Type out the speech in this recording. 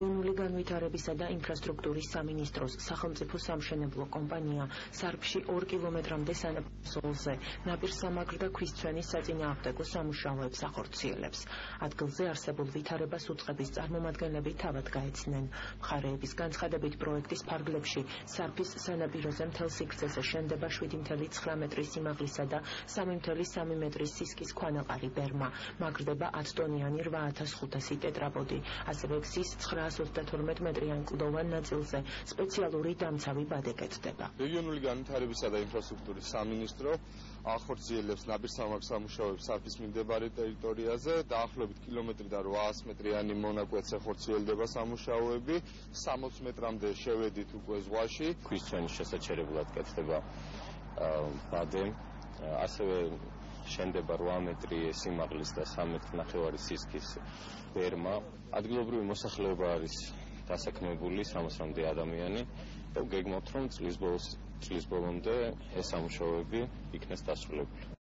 რეგიონული განვითარებისა და ინფრასტრუქტურის სამინისტროს სახელმწიფო სამშენებლო კომპანია სარფში 2 კილომეტრამდე სანაპიროზე ნაპირსამაგრ და ქვისცვენის საწინააღმდეგო სამუშაოებს ახორციელებს. ადგილზე არსებულ ვითარებას უწყების წარმომადგენლები თავად გაეცნენ. მხარეების განცხადებით პროექტის ფარგლებში სარფის სანაპიროზე მთელ სიგრძეზე შენდება 7,9 მეტრის სიმაღლისა და 3,3 მეტრის სისქის ქვანაყარი ბერმა. მაგრდება 10 ტონიანი 8500 ტეტრაპოდი. ასევე გზის 932 მეტრიან კლდოვან ნაწილზე სპეციალური დამცავი ბადე კეთდება. რეგიონული განვითარებისა და ინფრასტრუქტურის სამინისტრო ახორციელებს ნაპირსამაგრ სამუშაოებს სარფის მიმდებარე ტერიტორიაზე. დაახლოებით კილომეტრი და 800 მეტრიანი მონაკვეთზე ხორციელდება სამუშაოები. 60 მეტრამდე შევედით უკვე ზღვაში. ქვისცვენის შესაჩერებლად კეთდება ბადე. ასევე შენდება 8 მეტრი სიმაღლის და 3,5 მეტრი სისქის ბერმა. ადგილობრივი მოსახლეობა არის დასაქმებული 300-მდე ადამიანი და გეგმავთ, რომ წლის ბოლომდე ეს სამუშაოები იქნეს დასრულებული.